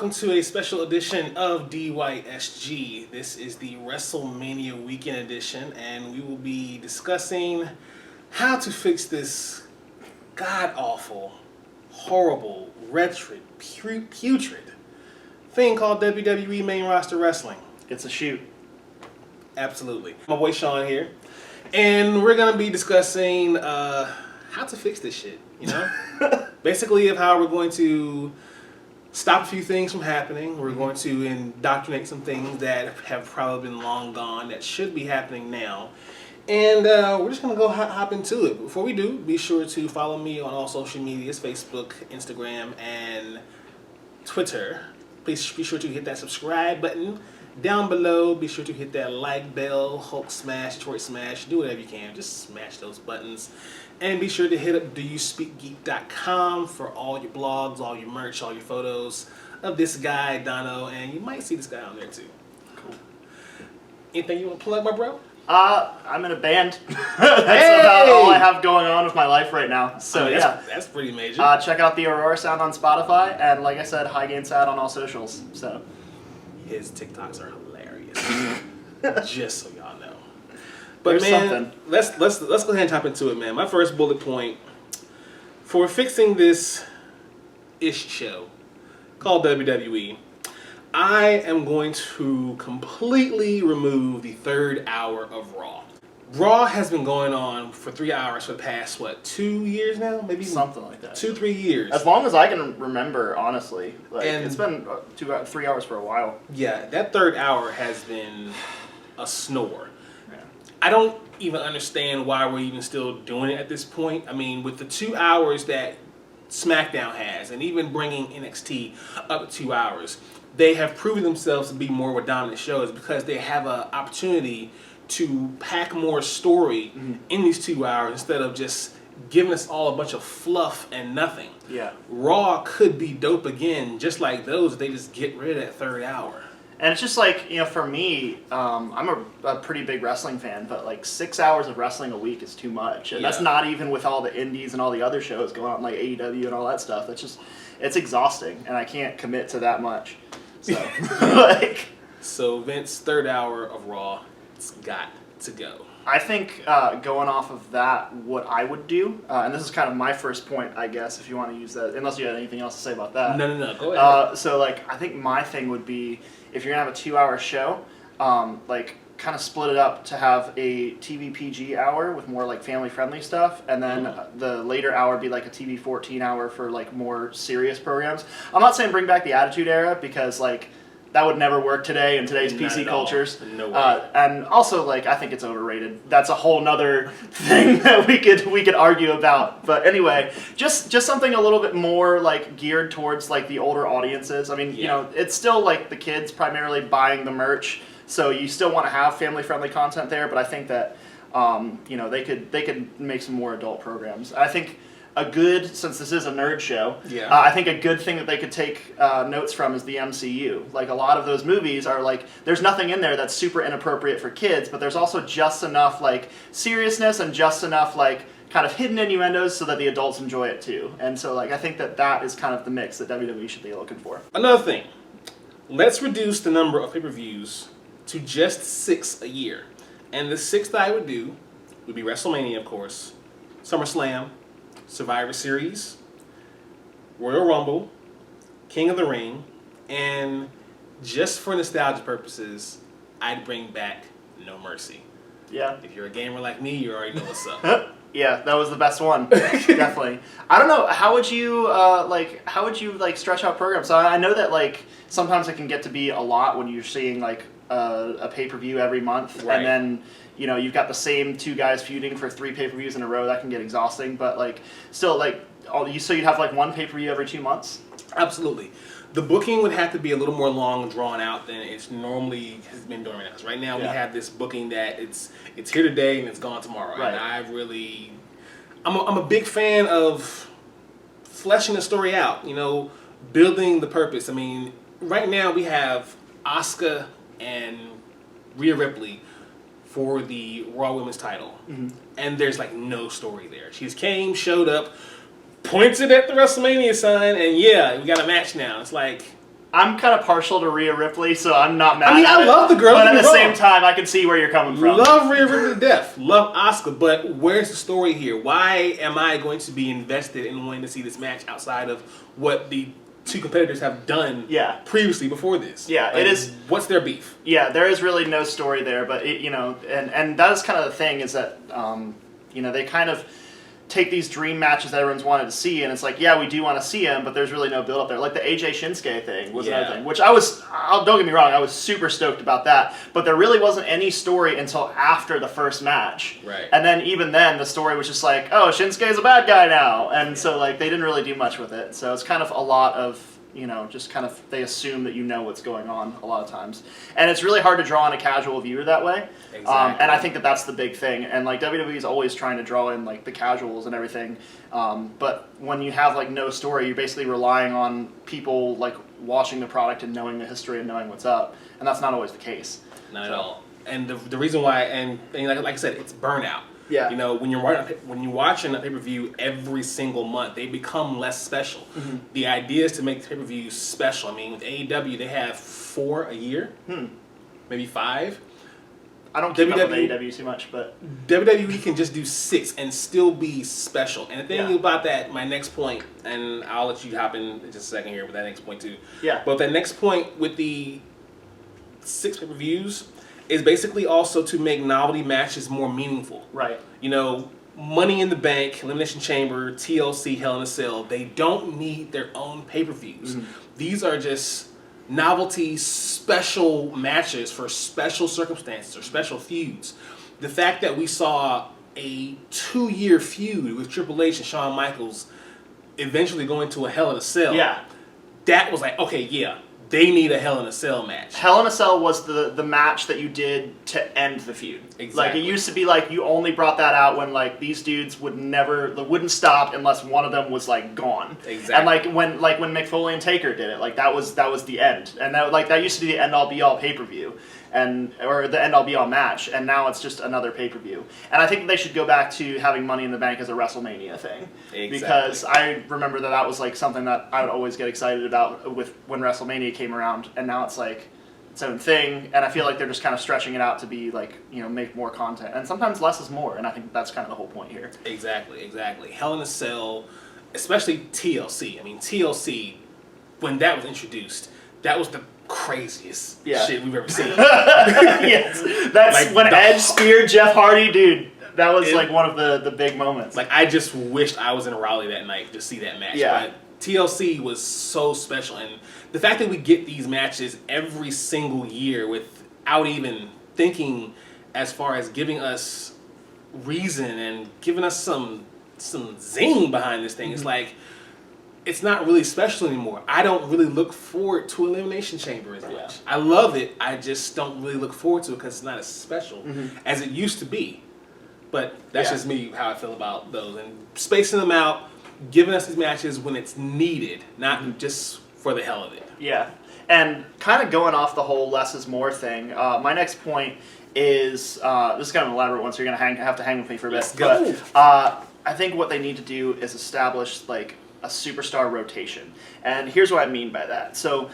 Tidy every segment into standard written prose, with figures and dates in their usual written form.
welcome to a special edition of DYSG. This is the Wrestlemania Weekend Edition, and we will be discussing how to fix this god-awful, horrible, wretched, putrid thing called WWE Main Roster Wrestling. It's a shoot. Absolutely. My boy Sean here, and we're going to be discussing how to fix this shit, you know? Basically, of how we're going to stop a few things from happening. We're going to indoctrinate some things that have probably been long gone that should be happening now. And we're just going to go hop into it. Before we do, be sure to follow me on all social medias, Facebook, Instagram, and Twitter. Please be sure to hit that subscribe button down below. Be sure to hit that like bell, Hulk smash, Detroit smash, do whatever you can. Just smash those buttons. And be sure to hit up doyouspeakgeek.com for all your blogs, all your merch, all your photos of this guy, Dono, and you might see this guy on there too. Cool. Anything you want to plug, my bro? I'm in a band. That's about all I have going on with my life right now. So that's pretty major. Check out the Aurora Sound on Spotify, and like I said, High Gain Sad on all socials. So his TikToks are hilarious. Just so y'all know. But there's man, something. let's go ahead and hop into it, man. My first bullet point for fixing this ish show called WWE, I am going to completely remove the third hour of Raw. Raw has been going on for 3 hours for the past, 2 years now? Maybe something like that. 2-3 years. As long as I can remember, honestly. It's been 3 hours for a while. Yeah, that third hour has been a snore. I don't even understand why we're even still doing it at this point. I mean, with the 2 hours that SmackDown has, and even bringing NXT up to 2 hours, they have proven themselves to be more of a dominant shows because they have an opportunity to pack more story in these 2 hours instead of just giving us all a bunch of fluff and nothing. Yeah. Raw could be dope again, just like those, if they just get rid of that third hour. And it's just like, for me, I'm a pretty big wrestling fan, but 6 hours of wrestling a week is too much. And that's not even with all the indies and all the other shows going on, like AEW and all that stuff. It's exhausting, and I can't commit to that much. So, So Vince, third hour of Raw, it's got to go. I think going off of that, what I would do, and this is kind of my first point, I guess, if you want to use that, unless you had anything else to say about that. No, go ahead. So, I think my thing would be, if you're going to have a 2 hour show, kind of split it up to have a TV PG hour with more family-friendly stuff, and then the later hour be a TV 14 hour for more serious programs. I'm not saying bring back the Attitude Era, because that would never work today in today's PC cultures. No way. And also, I think it's overrated. That's a whole nother thing that we could argue about. But anyway, just something a little bit more geared towards the older audiences. I mean, it's still the kids primarily buying the merch, so you still want to have family-friendly content there. But I think that they could make some more adult programs. I think since this is a nerd show, I think a good thing that they could take notes from is the MCU. A lot of those movies are there's nothing in there that's super inappropriate for kids, but there's also just enough seriousness and just enough kind of hidden innuendos so that the adults enjoy it too. And so I think that is kind of the mix that WWE should be looking for. Another thing, let's reduce the number of pay-per-views to just 6 a year. And the 6th I would do would be WrestleMania, of course, SummerSlam, Survivor Series, Royal Rumble, King of the Ring, and just for nostalgia purposes, I'd bring back No Mercy. Yeah. If you're a gamer like me, you already know what's up. Yeah, that was the best one. Definitely. I don't know, how would you stretch out programs? So I know that sometimes it can get to be a lot when you're seeing a pay-per-view every month, right. And then you've got the same 2 guys feuding for 3 pay-per-views in a row. That can get exhausting, but still so you'd have one pay-per-view every 2 months. Absolutely. The booking would have to be a little more long drawn out than it's normally has been doing right now. 'Cause right now we have this booking that it's here today and it's gone tomorrow. Right. And I'm a big fan of fleshing the story out. Building the purpose. I mean, right now we have Asuka and Rhea Ripley for the Raw Women's title. And there's no story there. She just showed up, pointed at the WrestleMania sign, and we got a match now. It's I'm kind of partial to Rhea Ripley, so I'm not mad I mean, at I it. love the girl. But at the same time, I can see where you're coming from. Love Rhea Ripley to death. Love Asuka. But where's the story here? Why am I going to be invested in wanting to see this match outside of what the two competitors have done previously before this? Yeah, like, it is. What's their beef? Yeah, there is really no story there, but and that is kind of the thing is that they kind of take these dream matches that everyone's wanted to see, and it's like, yeah, we do want to see them, but there's really no build up there. Like the AJ Shinsuke thing was another thing, which don't get me wrong, I was super stoked about that, but there really wasn't any story until after the first match. Right. And then even then, the story was just like, oh, Shinsuke's a bad guy now, and so like they didn't really do much with it. So it's kind of a lot of just kind of, they assume that you know what's going on a lot of times. And it's really hard to draw in a casual viewer that way. Exactly. And I think that that's the big thing. And like WWE is always trying to draw in like the casuals and everything. But when you have like no story, you're basically relying on people like watching the product and knowing the history and knowing what's up. And that's not always the case. Not at all. And the reason why, and like I said, it's burnout. Yeah. When you're watching a pay-per-view every single month, they become less special. Mm-hmm. The idea is to make the pay-per-view special. I mean, with AEW, they have 4 a year, maybe 5. I don't keep up with AEW too much, but WWE can just do 6 and still be special. And the thing about that, my next point, and I'll let you hop in just a second here with that next point too. Yeah. But that next point with the 6 pay-per-views is basically also to make novelty matches more meaningful. Right. Money in the Bank, Elimination Chamber, TLC, Hell in a Cell, they don't need their own pay-per-views. Mm-hmm. These are just novelty, special matches for special circumstances or special feuds. The fact that we saw a 2-year feud with Triple H and Shawn Michaels eventually going to a Hell in a Cell, that was like, okay, they need a Hell in a Cell match. Hell in a Cell was the match that you did to end the feud. Exactly. Like, it used to be like you only brought that out when like these dudes wouldn't stop unless one of them was like gone. Exactly. And like when Mick Foley and Taker did it, like that was the end. And that used to be the end all be all pay-per-view. Or the end all be all match, and now it's just another pay-per-view. And I think they should go back to having Money in the Bank as a Wrestlemania thing. Exactly. Because I remember that was like something that I would always get excited about with when Wrestlemania came around, and now it's like its own thing, and I feel like they're just kind of stretching it out to be like, make more content. And sometimes less is more, and I think that's kind of the whole point here. Exactly. Hell in a Cell, especially TLC. I mean, TLC, when that was introduced, that was the craziest shit we've ever seen. Yes, that's like when Edge speared Jeff Hardy, dude. That was like one of the big moments. Like, I just wished I was in Raleigh that night to see that match. Yeah. But TLC was so special, and the fact that we get these matches every single year without even thinking as far as giving us reason and giving us some zing behind this thing, it's like, it's not really special anymore. I don't really look forward to Elimination Chamber as much. I love it. I just don't really look forward to it because it's not as special as it used to be. But that's just me, how I feel about those. And spacing them out, giving us these matches when it's needed, not just for the hell of it. Yeah. And kind of going off the whole less is more thing, my next point is, this is kind of an elaborate one, so you're going to have to hang with me for a bit. Let's go. But I think what they need to do is establish, like, a superstar rotation. And here's what I mean by that. So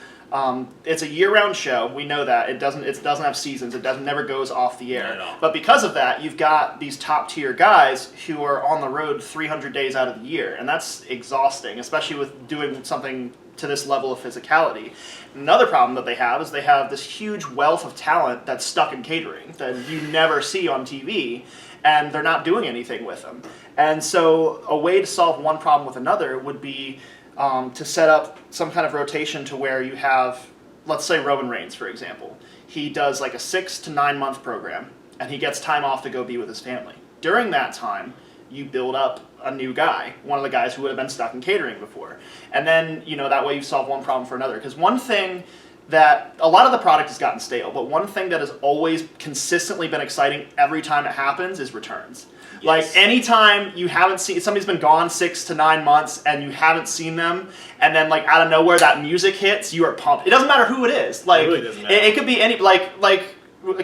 it's a year-round show. We know that. It doesn't have seasons. It never goes off the air. But because of that, you've got these top-tier guys who are on the road 300 days out of the year. And that's exhausting, especially with doing something to this level of physicality. Another problem that they have is they have this huge wealth of talent that's stuck in catering that you never see on TV, and they're not doing anything with them. And so a way to solve one problem with another would be to set up some kind of rotation to where you have, let's say Roman Reigns, for example. He does like a 6 to 9 month program, and he gets time off to go be with his family. During that time, you build up a new guy, one of the guys who would have been stuck in catering before. And then, that way you solve one problem for another. Because one thing that a lot of the product has gotten stale, but one thing that has always consistently been exciting every time it happens is returns. Yes. Like, anytime you haven't seen, somebody's been gone 6 to 9 months and you haven't seen them, and then like out of nowhere that music hits, you are pumped. It doesn't matter who it is. Like, it really doesn't matter. It could be any, like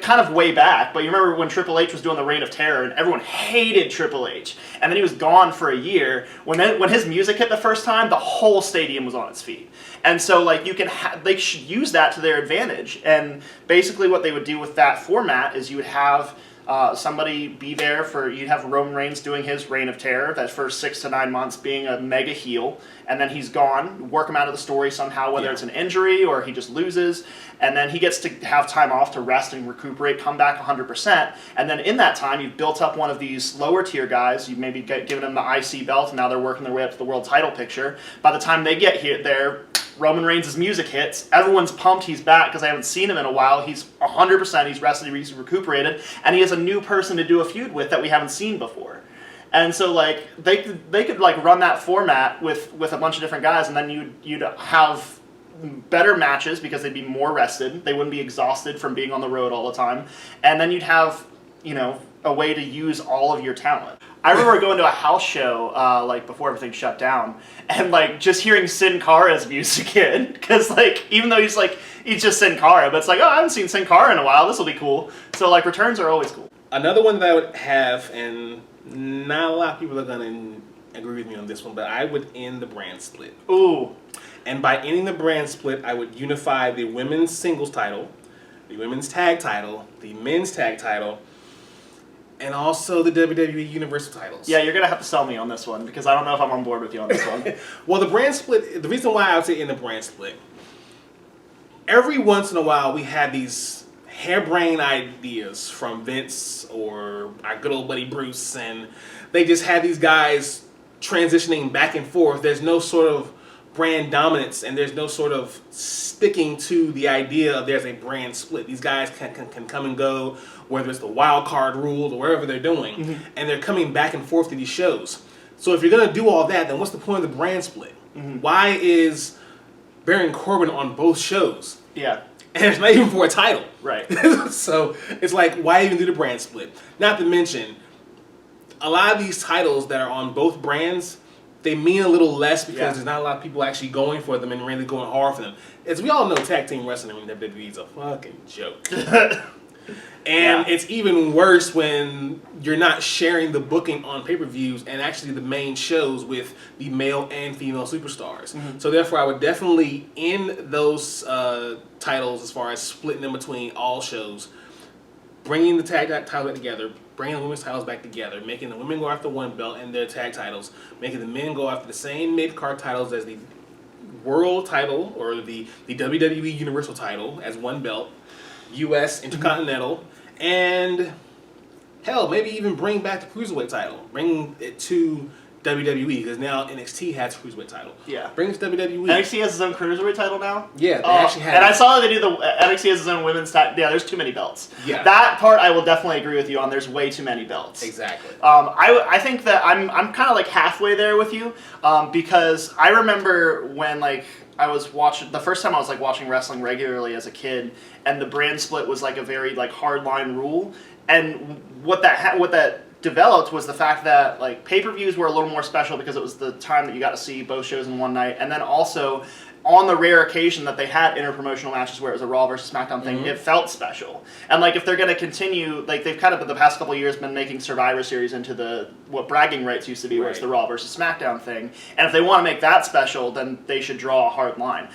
kind of way back, but you remember when Triple H was doing the Reign of Terror and everyone hated Triple H, and then he was gone for a year. When his music hit the first time, the whole stadium was on its feet. And so like they should use that to their advantage. And basically what they would do with that format is you would have somebody be there you'd have Roman Reigns doing his Reign of Terror, that first 6 to 9 months being a mega heel, and then he's gone, work him out of the story somehow, whether it's an injury or he just loses, and then he gets to have time off to rest and recuperate, come back 100%, and then in that time you've built up one of these lower tier guys, you've maybe given them the IC belt, and now they're working their way up to the world title picture. By the time they get there, Roman Reigns' music hits, everyone's pumped he's back because I haven't seen him in a while, he's 100%, he's rested, he's recuperated, and he has a new person to do a feud with that we haven't seen before. And so like they could like run that format with a bunch of different guys, and then you'd have better matches because they'd be more rested, they wouldn't be exhausted from being on the road all the time, and then you'd have, you know, a way to use all of your talent. I remember going to a house show, like, before everything shut down, and, like, just hearing Sin Cara's music hit, because, like, even though he's just Sin Cara, but it's like, oh, I haven't seen Sin Cara in a while, this will be cool. So, like, returns are always cool. Another one that I would have, and not a lot of people are going to agree with me on this one, but I would end the brand split. Ooh. And by ending the brand split, I would unify the women's singles title, the women's tag title, the men's tag title, and also the WWE Universal titles. Yeah, you're going to have to sell me on this one, because I don't know if I'm on board with you on this one. Well, the brand split, the reason why I would say in the brand split, every once in a while we have these harebrained ideas from Vince or our good old buddy Bruce, and they just have these guys transitioning back and forth. There's no sort of brand dominance, and there's no sort of sticking to the idea of there's a brand split. These guys can come and go, whether it's the wild card rules or wherever they're doing, and they're coming back and forth to these shows. So if you're going to do all that, then what's the point of the brand split? Why is Baron Corbin on both shows? Yeah. And it's not even for a title. Right. So it's like, why even do the brand split? Not to mention, a lot of these titles that are on both brands, they mean a little less because there's not a lot of people actually going for them and really going hard for them. As we all know, tag team wrestling in WWE is a fucking joke. And it's even worse when you're not sharing the booking on pay-per-views and actually the main shows with the male and female superstars. So therefore, I would definitely end those titles as far as splitting them between all shows, bringing the tag title back together, bringing the women's titles back together, making the women go after one belt and their tag titles, making the men go after the same mid-card titles as the world title or the WWE Universal title as one belt, U.S. Intercontinental, and hell, maybe even bring back the Cruiserweight title. Bring it to WWE, because now NXT has a Cruiserweight title. Yeah. Bring it to WWE. NXT has its own Cruiserweight title now? Yeah, they actually have. And I saw that they do the NXT has its own women's title. Yeah, there's too many belts. Yeah. That part I will definitely agree with you on. There's way too many belts. Exactly. I think that I'm kind of like halfway there with you, because I remember when like I was watching the first time I was like watching wrestling regularly as a kid, and the brand split was like a very like hardline rule, and what that developed was the fact that like pay-per-views were a little more special because it was the time that you got to see both shows in one night, and then also on the rare occasion that they had interpromotional matches where it was a Raw versus SmackDown thing, it felt special. And like if they're going to continue, like they've kind of in the past couple of years been making Survivor Series into what bragging rights used to be, where it's the Raw versus SmackDown thing. And if they want to make that special, then they should draw a hard line.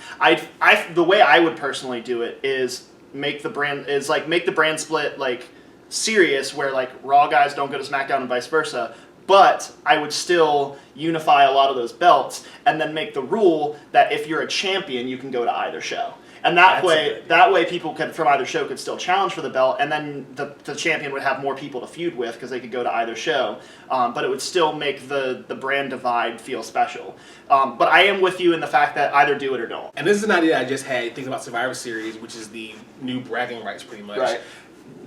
The way I would personally do it is make the brand split like serious, where like Raw guys don't go to SmackDown and vice versa, but I would still unify a lot of those belts and then make the rule that if you're a champion, you can go to either show. And that way people from either show could still challenge for the belt, and then the champion would have more people to feud with because they could go to either show. But it would still make the brand divide feel special. But I am with you in the fact that either do it or don't. And this is an idea I just had thinking about Survivor Series, which is the new bragging rights pretty much. Right.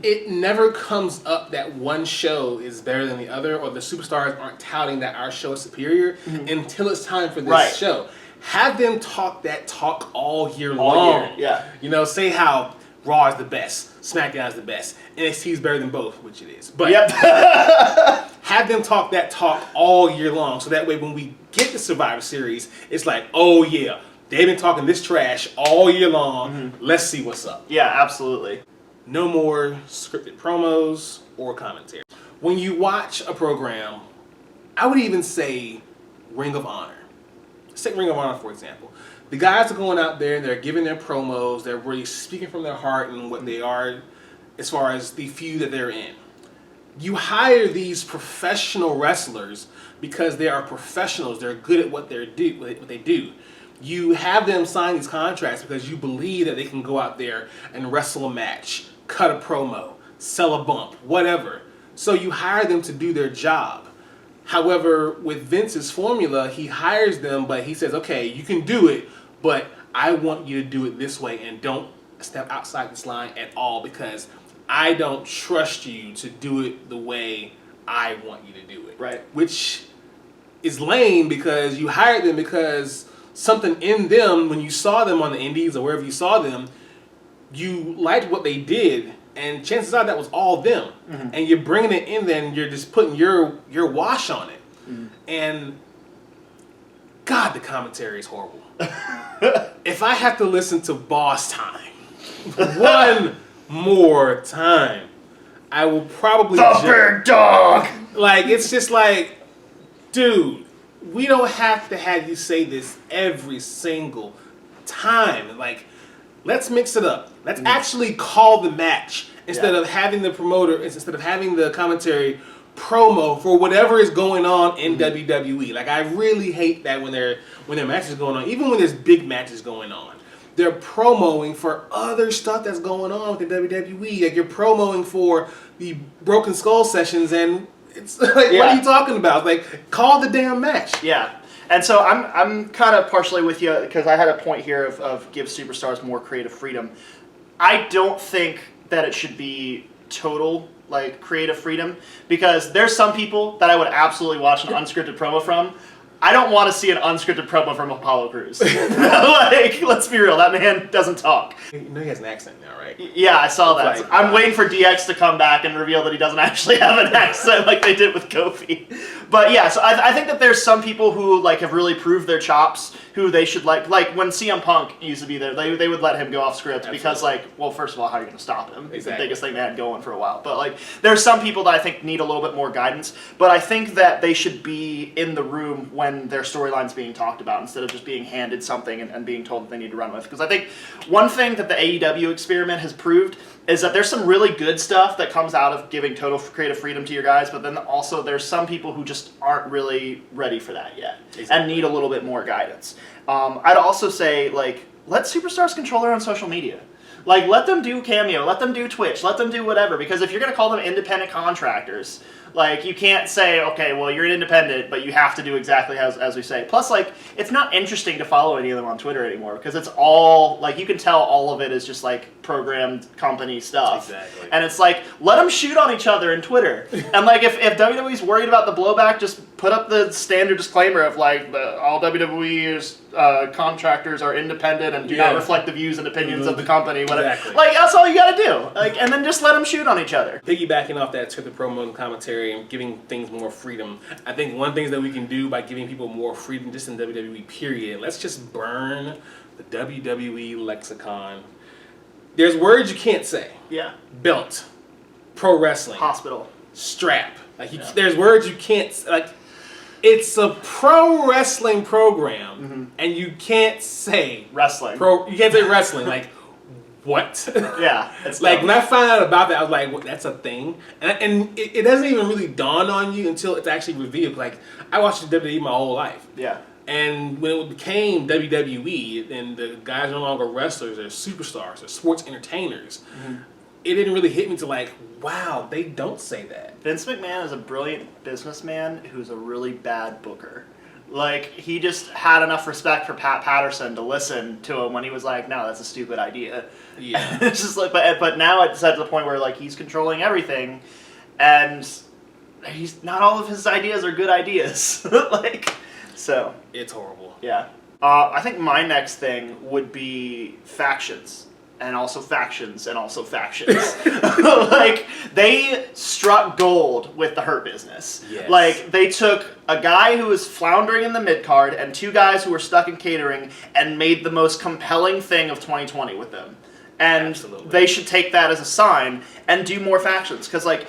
It never comes up that one show is better than the other, or the superstars aren't touting that our show is superior until it's time for this show. Have them talk that talk all year long. Yeah. You know, say how Raw is the best, SmackDown is the best, NXT is better than both, which it is. But have them talk that talk all year long, so that way when we get the Survivor Series, it's like, oh yeah, they've been talking this trash all year long. Let's see what's up. Yeah, absolutely. no more scripted promos or commentary. When you watch a program, I would even say Ring of Honor. Let's take Ring of Honor, for example. The guys are going out there and they're giving their promos. They're really speaking from their heart and what they are as far as the feud that they're in. You hire these professional wrestlers because they are professionals. They're good at what they do. You have them sign these contracts because you believe that they can go out there and wrestle a match, cut a promo, sell a bump, whatever. So you hire them to do their job. However, with Vince's formula, he hires them, but he says, okay, you can do it, but I want you to do it this way and don't step outside this line at all because I don't trust you to do it the way I want you to do it. Right. Which is lame because you hired them because something in them, when you saw them on the indies or wherever you saw them, you liked what they did, and chances are that was all them. Mm-hmm. And you're bringing it in there and you're just putting your wash on it. Mm-hmm. And God, the commentary is horrible. If I have to listen to Boss Time one more time, I will probably big dog. Like, it's just like, dude, we don't have to have you say this every single time. Like, let's mix it up. Let's actually call the match instead of having the promoter, instead of having the commentary promo for whatever is going on in WWE. Like, I really hate that when there are matches going on, even when there's big matches going on. They're promoting for other stuff that's going on with the WWE. Like, you're promoting for the Broken Skull sessions, and it's like, what are you talking about? Like, call the damn match. Yeah. And so I'm kind of partially with you because I had a point here of give superstars more creative freedom. I don't think that it should be total like creative freedom because there's some people that I would absolutely watch an unscripted promo from. I don't want to see an unscripted promo from Apollo Crews. Like, let's be real, that man doesn't talk. You know he has an accent now, right? Yeah, I saw that. Like, I'm waiting for DX to come back and reveal that he doesn't actually have an accent like they did with Kofi. But yeah, so I think that there's some people who like have really proved their chops, who they should like when CM Punk used to be there, they would let him go off script. Absolutely. Because like, well, first of all, how are you going to stop him? It's the biggest thing they had going for a while. But like, there's some people that I think need a little bit more guidance, but I think that they should be in the room when their storyline's being talked about instead of just being handed something and being told that they need to run with. Because I think one thing that the AEW experiment has proved is that there's some really good stuff that comes out of giving total creative freedom to your guys, but then also there's some people who just aren't really ready for that yet and need a little bit more guidance. I'd also say, like, let superstars control their own social media. Like, let them do Cameo, let them do Twitch, let them do whatever, because if you're going to call them independent contractors, like, you can't say, okay, well, you're an independent, but you have to do exactly as we say. Plus, like, it's not interesting to follow any of them on Twitter anymore, because it's all, like, you can tell all of it is just, like, programmed company stuff. Exactly. And it's like, let them shoot on each other in Twitter. And, like, if WWE's worried about the blowback, just put up the standard disclaimer of, like, all WWE's contractors are independent and do not reflect the views and opinions of the company. Whatever. Exactly. Like, that's all you gotta do. Like, and then just let them shoot on each other. Piggybacking off that Twitter promo and commentary and giving things more freedom, I think one thing that we can do by giving people more freedom just in WWE period, let's just burn the WWE lexicon. There's words you can't say. Yeah. Belt. Pro wrestling. Hospital. Strap. Like, there's words you can't, like, it's a pro wrestling program, and you can't say wrestling. You can't say wrestling. Like, what? Yeah. It's like, when I found out about that, I was like, well, that's a thing. And it doesn't even really dawn on you until it's actually revealed. Like, I watched WWE my whole life. Yeah. And when it became WWE, and the guys are no longer wrestlers, they're superstars, they're sports entertainers, it didn't really hit me to like, wow, they don't say that. Vince McMahon is a brilliant businessman who's a really bad booker. Like, he just had enough respect for Pat Patterson to listen to him when he was like, no, that's a stupid idea. Yeah. It's just like, but now it's at the point where like he's controlling everything, and he's not all of his ideas are good ideas. Like, so it's horrible. Yeah. I think my next thing would be factions. And also factions, and also factions. Like, they struck gold with the Hurt Business. Yes. Like, they took a guy who was floundering in the mid-card and two guys who were stuck in catering and made the most compelling thing of 2020 with them. And Absolutely. they should take that as a sign and do more factions. Because, like,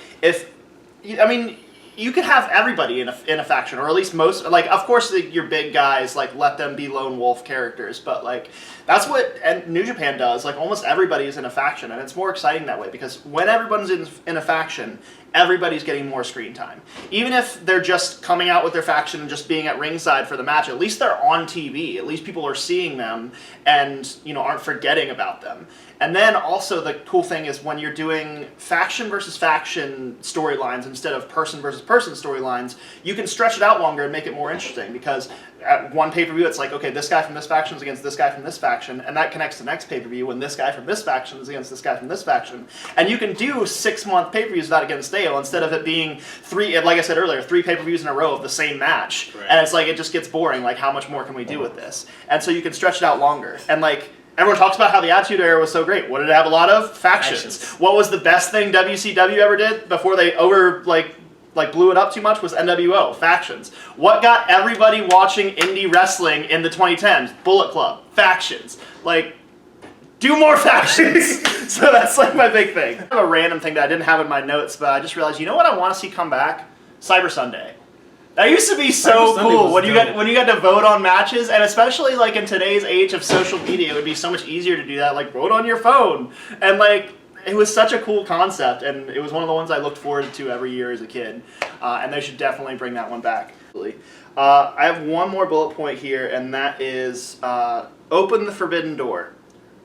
you could have everybody in a faction, or at least most. Like, of course, your big guys, like, let them be lone wolf characters. But, like, that's what New Japan does. Like, almost everybody is in a faction. And it's more exciting that way. Because when everyone's in a faction, everybody's getting more screen time. Even if they're just coming out with their faction and just being at ringside for the match, at least they're on TV. At least people are seeing them and, aren't forgetting about them. And then also the cool thing is when you're doing faction versus faction storylines instead of person versus person storylines, you can stretch it out longer and make it more interesting, because at one pay-per-view it's like, okay, this guy from this faction is against this guy from this faction, and that connects to the next pay-per-view when this guy from this faction is against this guy from this faction. And you can do 6-month pay-per-views without it getting stale, instead of it being like I said earlier, 3 pay-per-views in a row of the same match. Right. And it's like, it just gets boring. Like, how much more can we do with this? And so you can stretch it out longer. And like, everyone talks about how the Attitude Era was so great. What did it have a lot of? Factions. What was the best thing WCW ever did before they blew it up too much? Was NWO. Factions. What got everybody watching indie wrestling in the 2010s? Bullet Club. Factions. Like, do more factions. So that's like my big thing. I have a random thing that I didn't have in my notes, but I just realized, you know what I want to see come back? Cyber Sunday. That used to be so cool when you got to vote on matches, and especially like in today's age of social media, it would be so much easier to do that. Like, vote on your phone, and like, it was such a cool concept, and it was one of the ones I looked forward to every year as a kid. And they should definitely bring that one back. I have one more bullet point here, and that is open the forbidden door.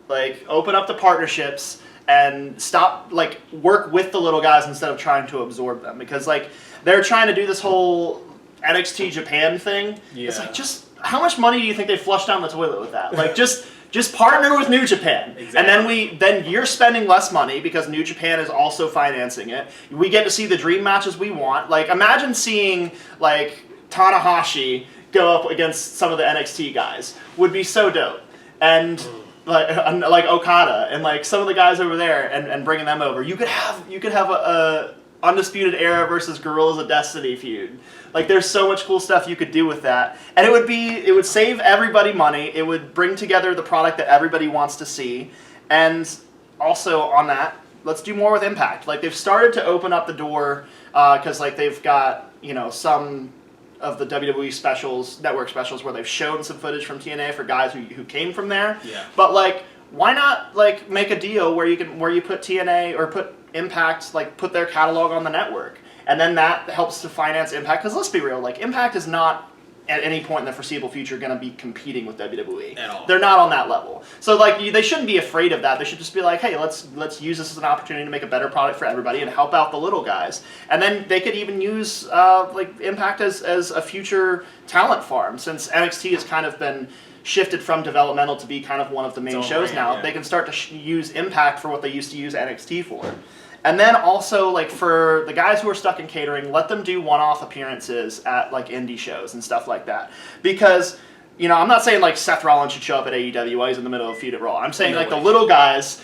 Like, open up the partnerships and stop, like, work with the little guys instead of trying to absorb them, because like, they're trying to do this whole NXT Japan thing. Yeah. It's like, just how much money do you think they flushed down the toilet with that? Like, just partner with New Japan. Exactly. And then you're spending less money because New Japan is also financing it. We get to see the dream matches we want. Like, imagine seeing like Tanahashi go up against some of the NXT guys. Would be so dope. And like Okada and like some of the guys over there, and bringing them over. You could have a Undisputed Era versus Guerrillas of Destiny feud. Like, there's so much cool stuff you could do with that. And it would save everybody money. It would bring together the product that everybody wants to see. And also on that, let's do more with Impact. Like, they've started to open up the door, because like they've got, some of the WWE specials, network specials, where they've shown some footage from TNA for guys who came from there. Yeah. But like, why not like make a deal where you put TNA or put Impact, like, put their catalog on the network, and then that helps to finance Impact. Because let's be real, like, Impact is not at any point in the foreseeable future going to be competing with WWE at all. They're not on that level. So like, they shouldn't be afraid of that. They should just be like, hey, let's use this as an opportunity to make a better product for everybody and help out the little guys. And then they could even use like Impact as a future talent farm, since NXT has kind of been shifted from developmental to be kind of one of the main shows now. Yeah. They can start to use Impact for what they used to use NXT for. And then also, like, for the guys who are stuck in catering, let them do one-off appearances at like indie shows and stuff like that. Because, I'm not saying like Seth Rollins should show up at AEW while he's in the middle of a feud at Raw. I'm saying like the little guys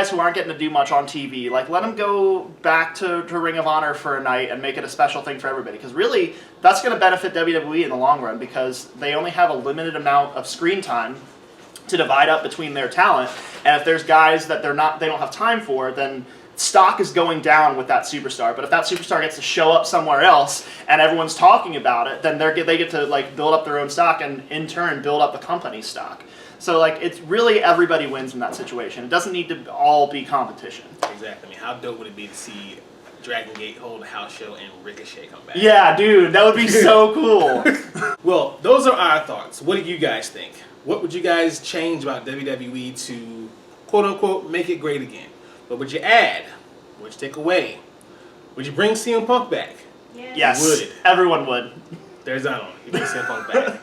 who aren't getting to do much on TV, like, let them go back to Ring of Honor for a night and make it a special thing for everybody. Because really, that's going to benefit WWE in the long run, because they only have a limited amount of screen time to divide up between their talent. And if there's guys that they don't have time for, then stock is going down with that superstar. But if that superstar gets to show up somewhere else and everyone's talking about it, then they get to like build up their own stock, and in turn build up the company's stock. So like, it's really everybody wins in that situation. It doesn't need to all be competition. Exactly. I mean, how dope would it be to see Dragon Gate hold a house show and Ricochet come back? Yeah, dude, that would be so cool. Well, those are our thoughts. What do you guys think? What would you guys change about WWE to, quote unquote, make it great again? What would you add? What would you take away? Would you bring CM Punk back? Yes. You would. Everyone would. There's that on. You bring CM Punk back.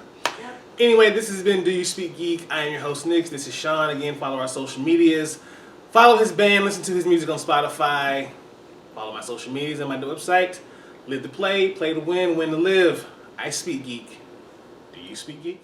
Anyway, this has been Do You Speak Geek? I am your host, Nix. This is Sean. Again, follow our social medias. Follow his band. Listen to his music on Spotify. Follow my social medias and my new website. Live to play to win to live. I speak geek. Do you speak geek?